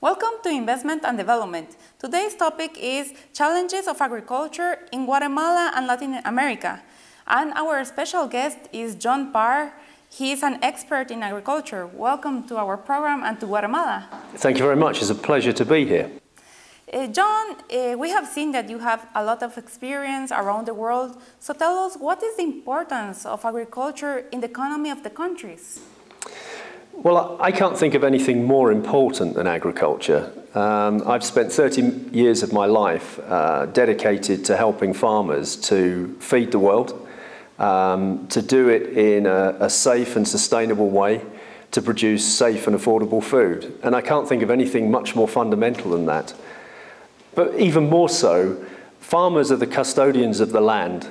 Welcome to Investment and Development. Today's topic is Challenges of Agriculture in Guatemala and Latin America. And our special guest is John Parr. He is an expert in agriculture. Welcome to our program and to Guatemala. Thank you very much. It's a pleasure to be here. John, we have seen that you have a lot of experience around the world. So tell us, what is the importance of agriculture in the economy of the countries? Well, I can't think of anything more important than agriculture. I've spent 30 years of my life dedicated to helping farmers to feed the world, to do it in a safe and sustainable way, to produce safe and affordable food. And I can't think of anything much more fundamental than that. But even more so, farmers are the custodians of the land,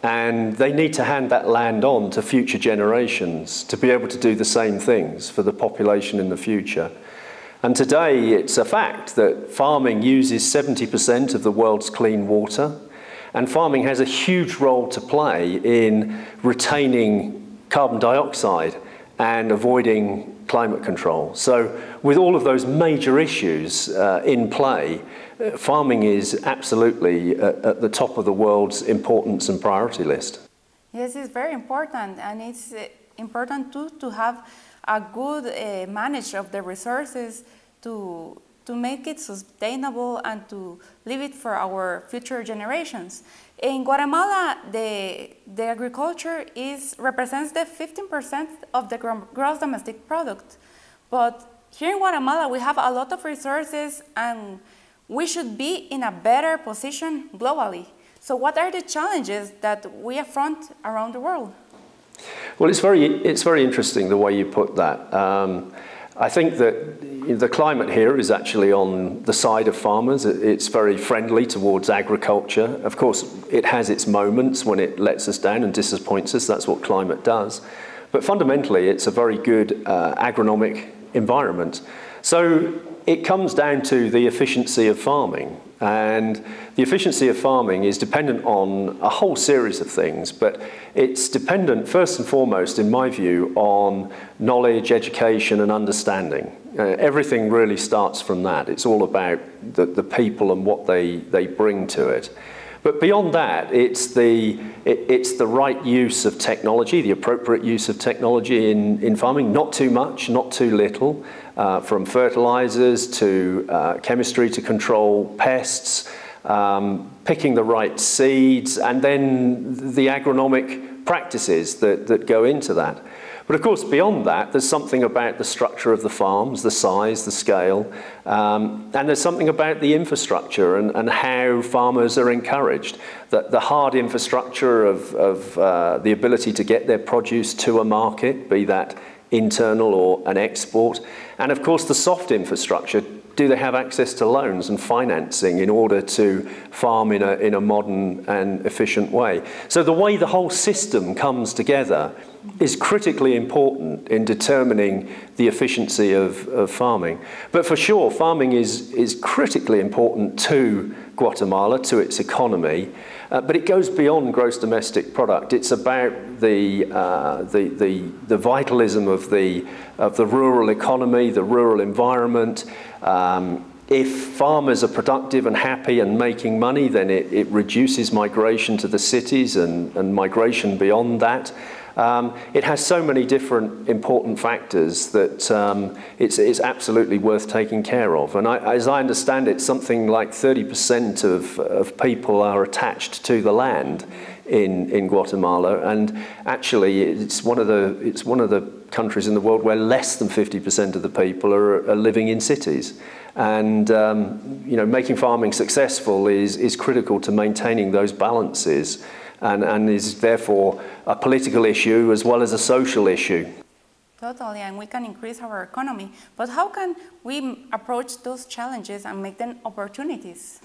and they need to hand that land on to future generations to be able to do the same things for the population in the future. And today it's a fact that farming uses 70% of the world's clean water, and farming has a huge role to play in retaining carbon dioxide and avoiding climate control. So with all of those major issues in play, farming is absolutely at the top of the world's importance and priority list. Yes, it's very important, and it's important too to have a good management of the resources to make it sustainable and to leave it for our future generations. In Guatemala, the agriculture represents the 15% of the gross domestic product. But here in Guatemala, we have a lot of resources, and we should be in a better position globally. So what are the challenges that we affront around the world? Well, it's very interesting the way you put that. I think that the climate here is actually on the side of farmers. It's very friendly towards agriculture. Of course, it has its moments when it lets us down and disappoints us. That's what climate does. But fundamentally, it's a very good agronomic environment. So it comes down to the efficiency of farming. And the efficiency of farming is dependent on a whole series of things, but it's dependent first and foremost, in my view, on knowledge, education, and understanding. Everything really starts from that. It's all about the people and what they bring to it. But beyond that, it's the right use of technology, the appropriate use of technology in farming, not too much, not too little. From fertilizers to chemistry to control pests, picking the right seeds, and then the agronomic practices that go into that. But of course, beyond that, there's something about the structure of the farms, the size, the scale, and there's something about the infrastructure and how farmers are encouraged. The hard infrastructure of the ability to get their produce to a market, be that internal or an export, and of course the soft infrastructure. Do they have access to loans and financing in order to farm in a modern and efficient way? So the way the whole system comes together is critically important in determining the efficiency of farming. But for sure, farming is critically important to Guatemala, to its economy, but it goes beyond gross domestic product. It's about the vitalism of the rural economy, the rural environment. If farmers are productive and happy and making money, then it reduces migration to the cities and migration beyond that. It has so many different important factors that it's absolutely worth taking care of. And as I understand it, something like 30% of people are attached to the land in Guatemala, and actually it's one of the countries in the world where less than 50% of the people are living in cities. And making farming successful is critical to maintaining those balances, and is therefore a political issue as well as a social issue. Totally, and we can increase our economy. But how can we approach those challenges and make them opportunities?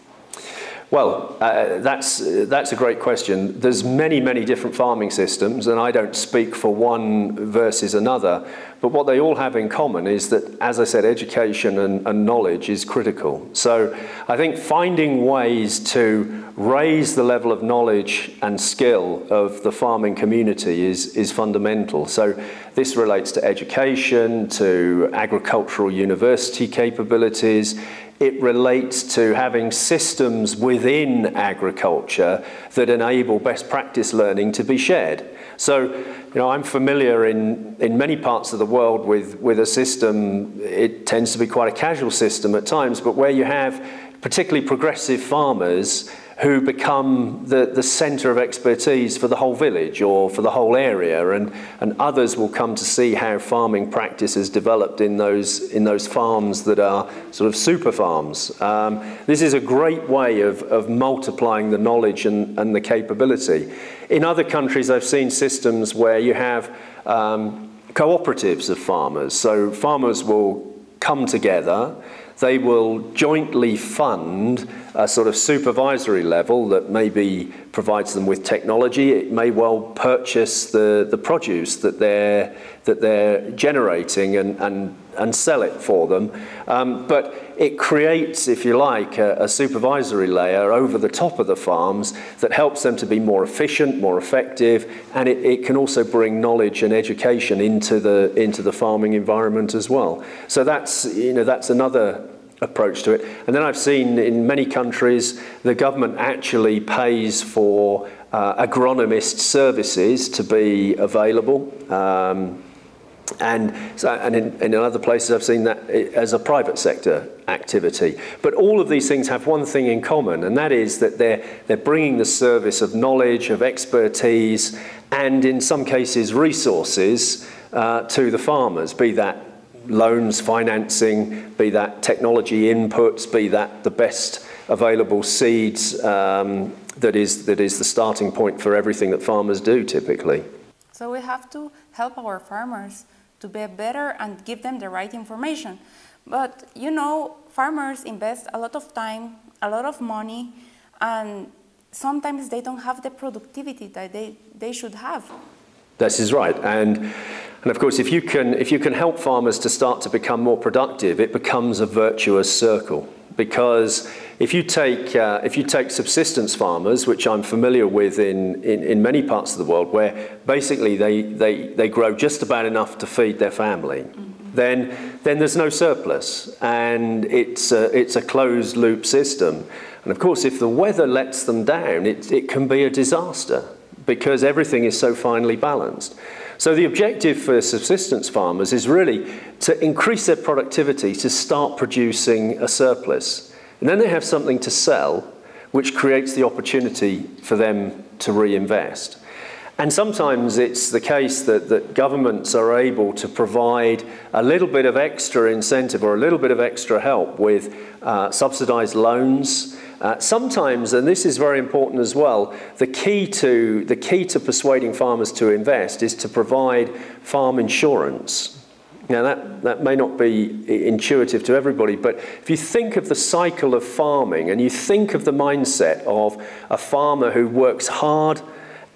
Well, that's a great question. There's many, many different farming systems, and I don't speak for one versus another, but what they all have in common is that, as I said, education and knowledge is critical. So I think finding ways to raise the level of knowledge and skill of the farming community is fundamental. So this relates to education, to agricultural university capabilities. It relates to having systems within agriculture that enable best practice learning to be shared. So, I'm familiar in many parts of the world with a system. It tends to be quite a casual system at times, but where you have particularly progressive farmers who become the centre of expertise for the whole village or for the whole area, and others will come to see how farming practice has developed in those farms that are sort of super farms. This is a great way of multiplying the knowledge and the capability. In other countries, I've seen systems where you have cooperatives of farmers. So farmers will come together. They will jointly fund a sort of supervisory level that maybe provides them with technology. It may well purchase the produce that they're generating and sell it for them. But it creates, if you like, a supervisory layer over the top of the farms that helps them to be more efficient, more effective, and it can also bring knowledge and education into the farming environment as well. So that's another approach to it. And then I've seen in many countries the government actually pays for agronomist services to be available. And in other places I've seen that as a private sector activity. But all of these things have one thing in common, and that is that they're bringing the service of knowledge, of expertise, and in some cases resources to the farmers, be that loans, financing, be that technology inputs, be that the best available seeds, that is the starting point for everything that farmers do typically. So we have to help our farmers to be better and give them the right information. But farmers invest a lot of time, a lot of money, and sometimes they don't have the productivity that they should have. This is right, and of course, if you can help farmers to start to become more productive, it becomes a virtuous circle. Because if you take subsistence farmers, which I'm familiar with in many parts of the world, where basically they grow just about enough to feed their family, then there's no surplus, and it's a closed loop system. And of course, if the weather lets them down, it can be a disaster, because everything is so finely balanced. So the objective for subsistence farmers is really to increase their productivity, to start producing a surplus. And then they have something to sell, which creates the opportunity for them to reinvest. And sometimes it's the case that governments are able to provide a little bit of extra incentive or a little bit of extra help with subsidized loans. Sometimes, and this is very important as well, the key to persuading farmers to invest is to provide farm insurance. Now that may not be intuitive to everybody, but if you think of the cycle of farming and you think of the mindset of a farmer who works hard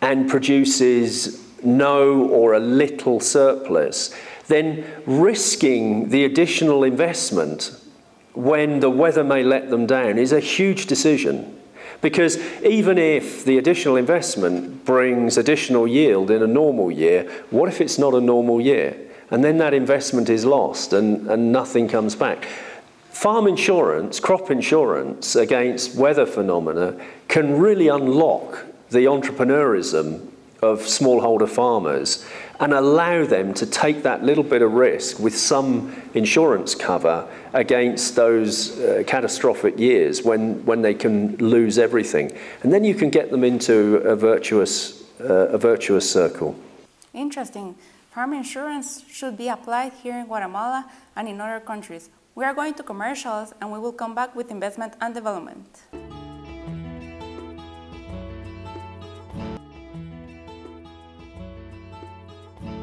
and produces no or a little surplus, then risking the additional investment when the weather may let them down is a huge decision. Because even if the additional investment brings additional yield in a normal year, what if it's not a normal year? And then that investment is lost and nothing comes back. Farm insurance, crop insurance against weather phenomena can really unlock the entrepreneurism of smallholder farmers and allow them to take that little bit of risk with some insurance cover against those catastrophic years when they can lose everything. And then you can get them into a virtuous circle. Interesting. Farm insurance should be applied here in Guatemala and in other countries. We are going to commercials and we will come back with investment and development.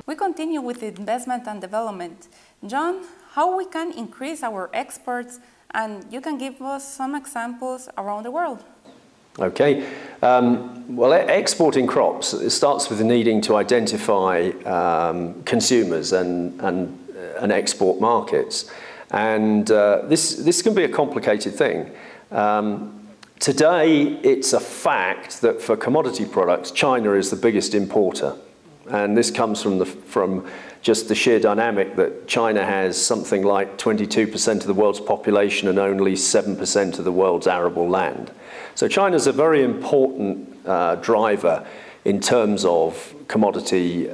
We continue with investment and development. John, how we can increase our exports, and you can give us some examples around the world. Okay. Well, exporting crops, it starts with needing to identify consumers and export markets. And this can be a complicated thing. Today, it's a fact that for commodity products, China is the biggest importer. And this comes from just the sheer dynamic that China has something like 22% of the world's population and only 7% of the world's arable land. So China's a very important driver in terms of commodity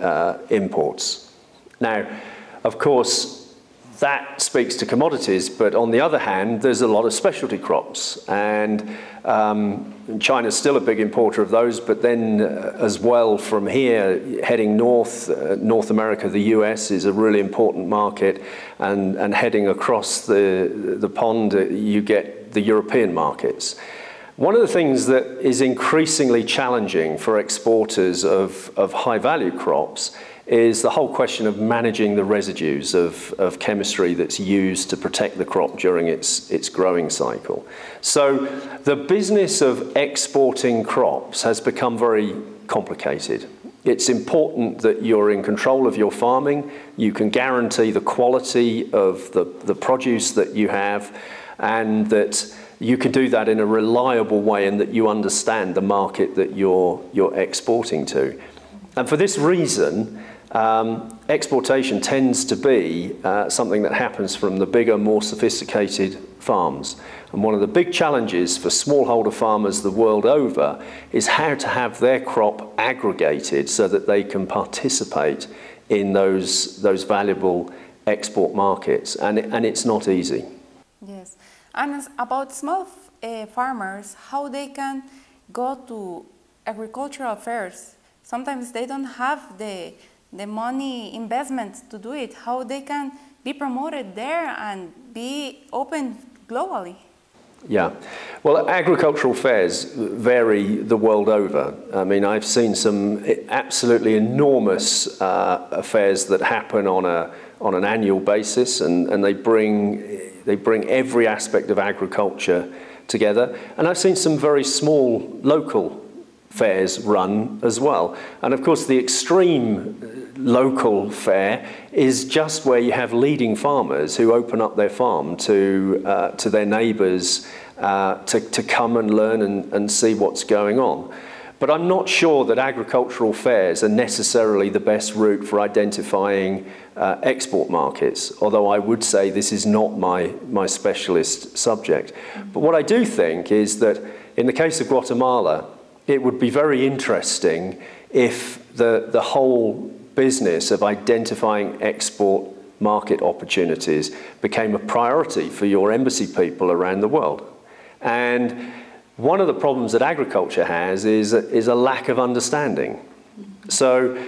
imports. Now, of course, that speaks to commodities, but on the other hand, there's a lot of specialty crops, and China's still a big importer of those, but then as well from here, heading north, North America, the US is a really important market, and heading across the pond, you get the European markets. One of the things that is increasingly challenging for exporters of high-value crops is the whole question of managing the residues of chemistry that's used to protect the crop during its growing cycle. So the business of exporting crops has become very complicated. It's important that you're in control of your farming, you can guarantee the quality of the produce that you have, and that you can do that in a reliable way and that you understand the market that you're exporting to. And for this reason, exportation tends to be something that happens from the bigger, more sophisticated farms. And one of the big challenges for smallholder farmers the world over is how to have their crop aggregated so that they can participate in those valuable export markets. And it's not easy. Yes. And about small farmers, how they can go to agricultural fairs. Sometimes they don't have the money investment to do it, how they can be promoted there and be open globally. Yeah, well, agricultural fairs vary the world over. I mean, I've seen some absolutely enormous fairs that happen on an annual basis, and they bring every aspect of agriculture together. And I've seen some very small local fairs run as well. And of course, the extreme local fair is just where you have leading farmers who open up their farm to their neighbours to come and learn and see what's going on. But I'm not sure that agricultural fairs are necessarily the best route for identifying export markets, although I would say this is not my specialist subject. But what I do think is that in the case of Guatemala, it would be very interesting if the whole business of identifying export market opportunities became a priority for your embassy people around the world. And one of the problems that agriculture has is a lack of understanding. So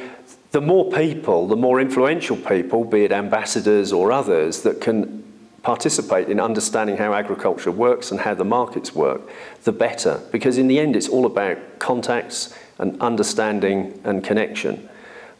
the more people, the more influential people, be it ambassadors or others, that can participate in understanding how agriculture works and how the markets work, the better. Because in the end, it's all about contacts and understanding and connection.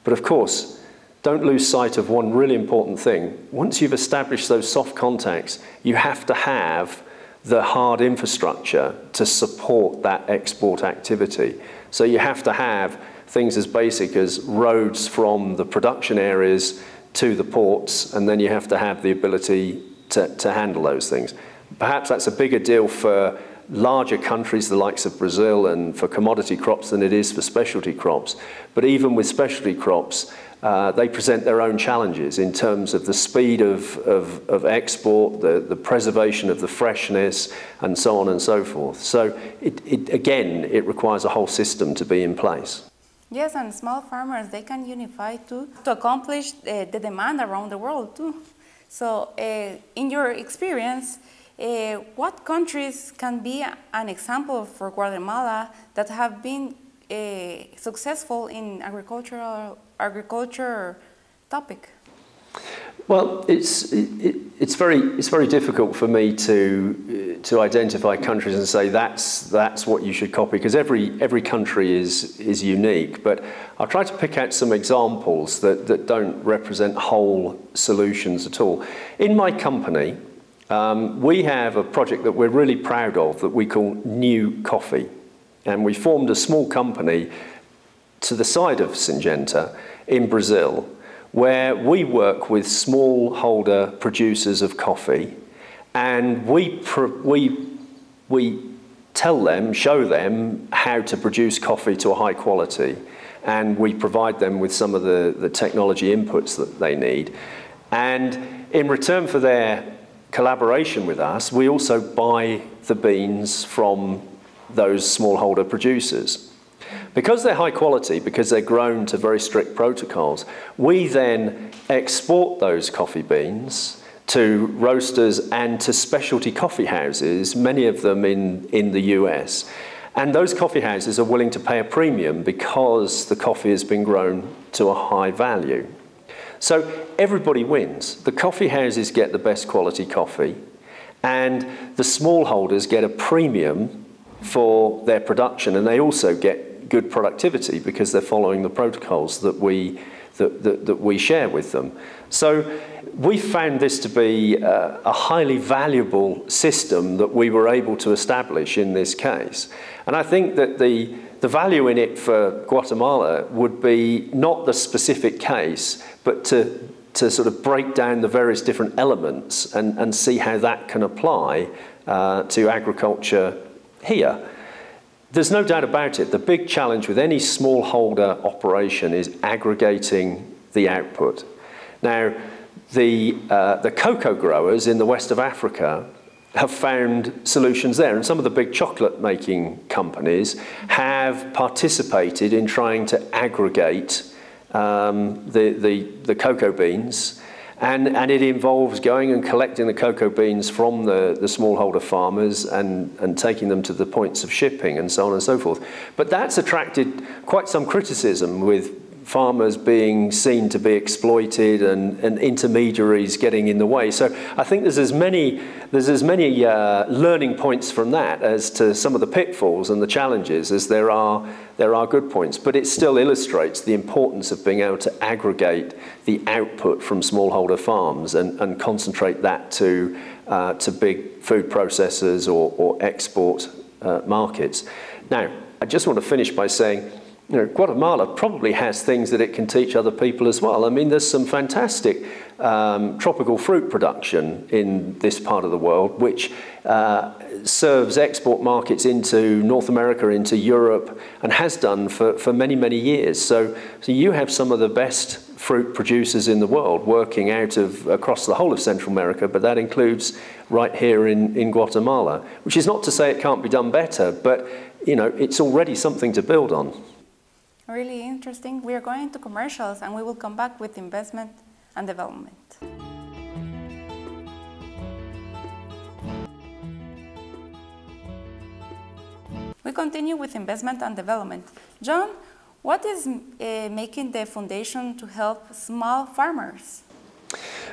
But of course, don't lose sight of one really important thing. Once you've established those soft contacts, you have to have the hard infrastructure to support that export activity. So you have to have things as basic as roads from the production areas to the ports, and then you have to have the ability to handle those things. Perhaps that's a bigger deal for larger countries, the likes of Brazil, and for commodity crops than it is for specialty crops. But even with specialty crops, they present their own challenges in terms of the speed of export, the preservation of the freshness, and so on and so forth. So again, it requires a whole system to be in place. Yes, and small farmers, they can unify too to accomplish the demand around the world too. So in your experience, what countries can be an example for Guatemala that have been successful in agriculture topic? Well, it's very difficult for me to identify countries and say that's what you should copy, because every country is unique. But I'll try to pick out some examples that don't represent whole solutions at all. In my company, we have a project that we're really proud of that we call New Coffee. And we formed a small company to the side of Syngenta in Brazil, where we work with smallholder producers of coffee, and we tell them, show them how to produce coffee to a high quality, and we provide them with some of the technology inputs that they need. And in return for their collaboration with us, we also buy the beans from those smallholder producers. Because they're high quality, because they're grown to very strict protocols, we then export those coffee beans to roasters and to specialty coffee houses, many of them in the US. And those coffee houses are willing to pay a premium because the coffee has been grown to a high value. So everybody wins. The coffee houses get the best quality coffee, and the smallholders get a premium for their production, and they also get good productivity because they're following the protocols that we share with them. So we found this to be a highly valuable system that we were able to establish in this case. And I think that the value in it for Guatemala would be not the specific case, but to sort of break down the various different elements and see how that can apply to agriculture here. There's no doubt about it. The big challenge with any smallholder operation is aggregating the output. Now, the cocoa growers in the west of Africa have found solutions there, and some of the big chocolate making companies have participated in trying to aggregate the cocoa beans, and it involves going and collecting the cocoa beans from the smallholder farmers and taking them to the points of shipping and so on and so forth. But that's attracted quite some criticism, with farmers being seen to be exploited and intermediaries getting in the way. So I think there's as many learning points from that as to some of the pitfalls and the challenges as there are good points. But it still illustrates the importance of being able to aggregate the output from smallholder farms and concentrate that to big food processors or export markets. Now, I just want to finish by saying, Guatemala probably has things that it can teach other people as well. I mean, there's some fantastic tropical fruit production in this part of the world, which serves export markets into North America, into Europe, and has done for many, many years. So you have some of the best fruit producers in the world working across the whole of Central America, but that includes right here in Guatemala, which is not to say it can't be done better, but it's already something to build on. Really interesting. We are going to commercials, and we will come back with investment and development. We continue with investment and development. John, what is making the foundation to help small farmers?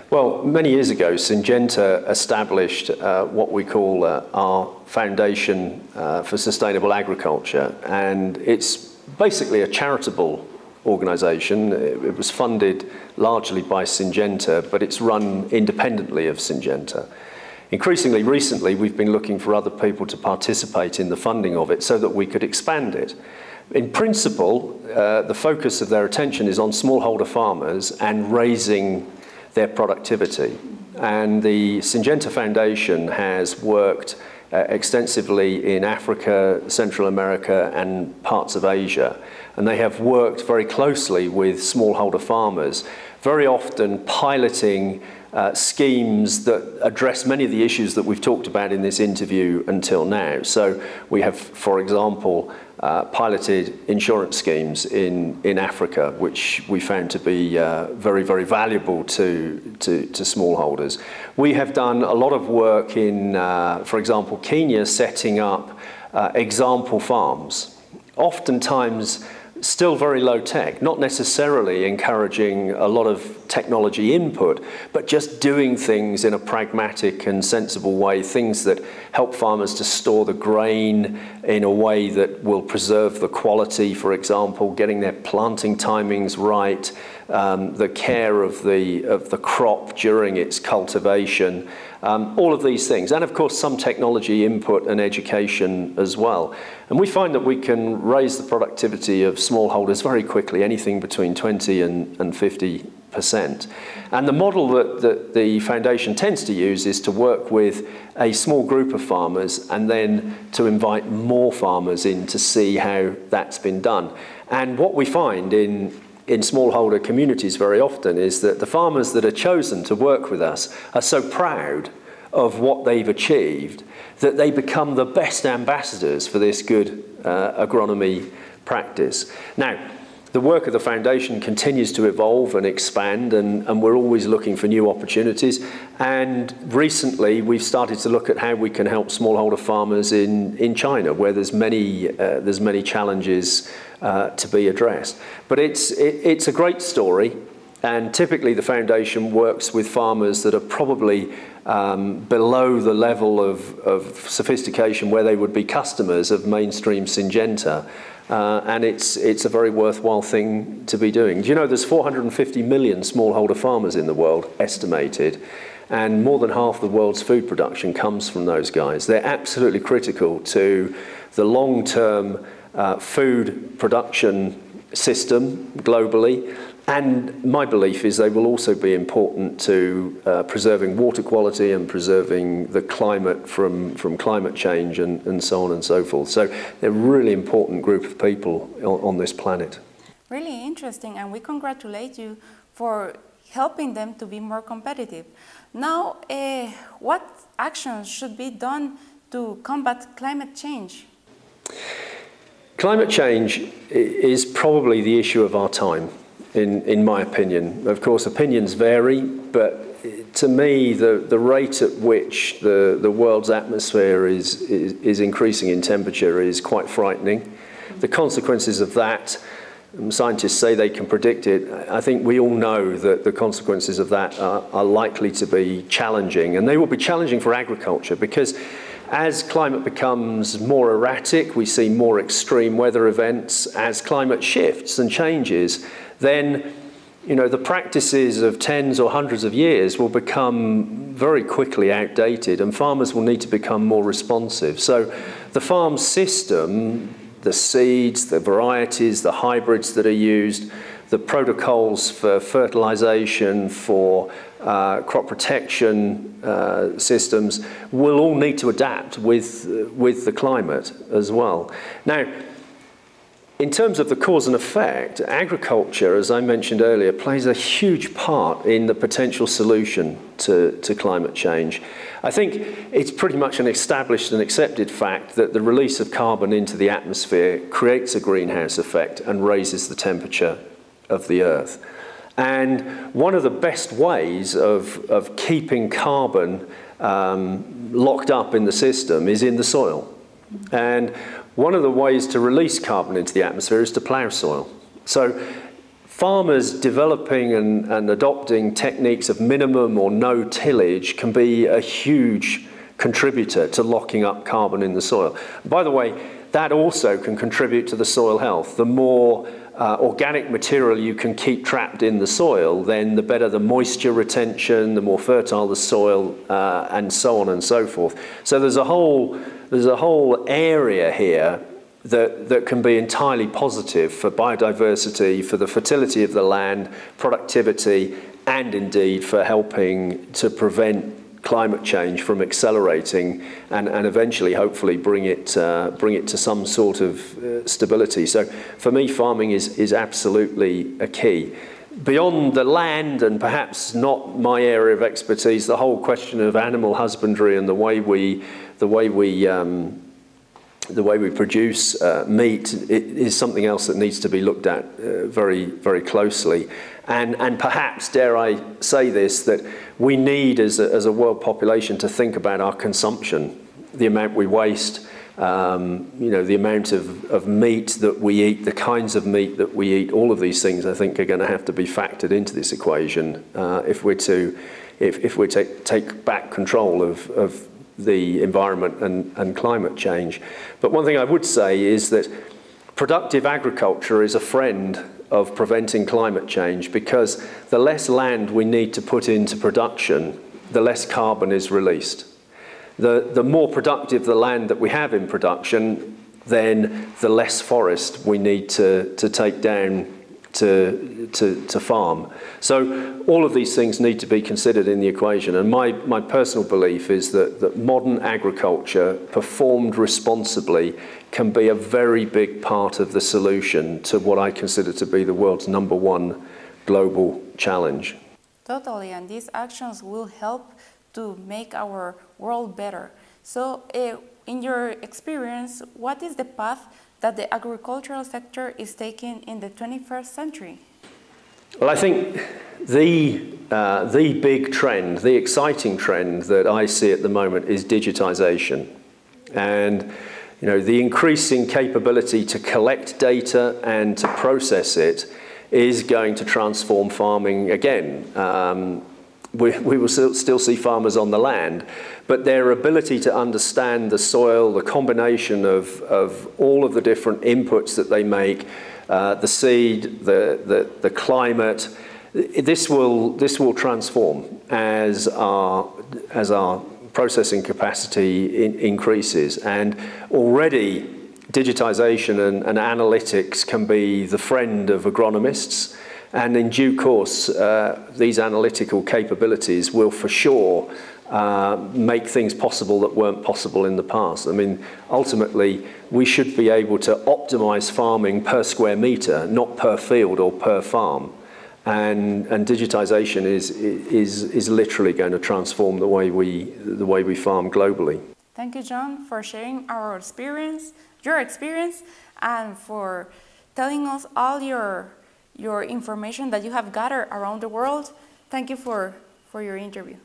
Well, many years ago, Syngenta established what we call our Foundation for Sustainable Agriculture, and it's basically a charitable organization. It was funded largely by Syngenta, but it's run independently of Syngenta. Increasingly recently, we've been looking for other people to participate in the funding of it so that we could expand it. In principle, the focus of their attention is on smallholder farmers and raising their productivity. And the Syngenta Foundation has worked extensively in Africa, Central America, and parts of Asia. And they have worked very closely with smallholder farmers, very often piloting schemes that address many of the issues that we've talked about in this interview until now. So we have, for example, piloted insurance schemes in Africa, which we found to be very, very valuable to smallholders. We have done a lot of work in, for example, Kenya, setting up example farms, oftentimes still very low tech, not necessarily encouraging a lot of technology input, but just doing things in a pragmatic and sensible way, things that help farmers to store the grain in a way that will preserve the quality, for example, getting their planting timings right, the care of the crop during its cultivation, all of these things. And of course, some technology input and education as well. And we find that we can raise the productivity of smallholders very quickly, anything between 20 and 50%. And the model that the foundation tends to use is to work with a small group of farmers and then to invite more farmers in to see how that's been done. And what we find in smallholder communities very often is that the farmers that are chosen to work with us are so proud of what they've achieved that they become the best ambassadors for this good agronomy practice. Now, the work of the foundation continues to evolve and expand, and we're always looking for new opportunities. And recently, we've started to look at how we can help smallholder farmers in China, where there's many challenges to be addressed. But it's a great story, and typically the foundation works with farmers that are probably below the level of sophistication where they would be customers of mainstream Syngenta. And it's a very worthwhile thing to be doing. Do you know there's 450 million smallholder farmers in the world, estimated, and more than half the world's food production comes from those guys. They're absolutely critical to the long-term food production system globally. And my belief is they will also be important to preserving water quality and preserving the climate from climate change and so on and so forth. So they're a really important group of people on this planet. Really interesting, and we congratulate you for helping them to be more competitive. Now, what actions should be done to combat climate change? Climate change is probably the issue of our time. In my opinion. Of course, opinions vary, but to me, the rate at which the world's atmosphere is increasing in temperature is quite frightening. The consequences of that, scientists say they can predict it. I think we all know that the consequences of that are likely to be challenging, and they will be challenging for agriculture because as climate becomes more erratic, we see more extreme weather events. As climate shifts and changes, then the practices of tens or hundreds of years will become very quickly outdated, and farmers will need to become more responsive. So the farm system, the seeds, the varieties, the hybrids that are used, the protocols for fertilization, for crop protection systems will all need to adapt with the climate as well. Now, in terms of the cause and effect, agriculture, as I mentioned earlier, plays a huge part in the potential solution to climate change. I think it's pretty much an established and accepted fact that the release of carbon into the atmosphere creates a greenhouse effect and raises the temperature of the Earth. And one of the best ways of keeping carbon locked up in the system is in the soil. And one of the ways to release carbon into the atmosphere is to plough soil. So farmers developing and adopting techniques of minimum or no tillage can be a huge contributor to locking up carbon in the soil. By the way, that also can contribute to the soil health. The more organic material you can keep trapped in the soil, then the better the moisture retention, the more fertile the soil, and so on and so forth. So there's a whole area here that can be entirely positive for biodiversity, for the fertility of the land, productivity, and indeed for helping to prevent climate change from accelerating and eventually hopefully bring it to some sort of stability. So for me, farming is absolutely a key. Beyond the land, and perhaps not my area of expertise, the whole question of animal husbandry and the way we produce meat is something else that needs to be looked at very, very closely. And perhaps, dare I say this, that we need as a world population to think about our consumption, the amount we waste, the amount of meat that we eat, the kinds of meat that we eat. All of these things, I think, are going to have to be factored into this equation if we're to take back control of the environment and climate change. But one thing I would say is that productive agriculture is a friend of preventing climate change, because the less land we need to put into production, the less carbon is released. The more productive the land that we have in production, then the less forest we need to take down to farm. So all of these things need to be considered in the equation. And my personal belief is that modern agriculture, performed responsibly, can be a very big part of the solution to what I consider to be the world's #1 global challenge. Totally, and these actions will help to make our world better. So in your experience, what is the path that the agricultural sector is taking in the 21st century? Well, I think the big trend, the exciting trend that I see at the moment is digitization. And the increasing capability to collect data and to process it is going to transform farming again. We will still see farmers on the land, but their ability to understand the soil, the combination of all of the different inputs that they make, the seed, the climate, this will transform as our processing capacity increases. And already digitization and analytics can be the friend of agronomists. And in due course, these analytical capabilities will for sure make things possible that weren't possible in the past. I mean, ultimately, we should be able to optimize farming per square meter, not per field or per farm. And digitization is literally going to transform the way we farm globally. Thank you, John, for sharing your experience, and for telling us all your information that you have gathered around the world. Thank you for your interview.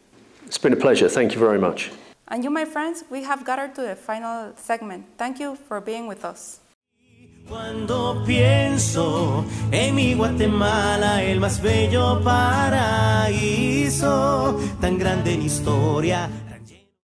It's been a pleasure. Thank you very much. And you, my friends, we have gathered to the final segment. Thank you for being with us. Cuando pienso en mi Guatemala, el más bello paraíso, tan grande en historia.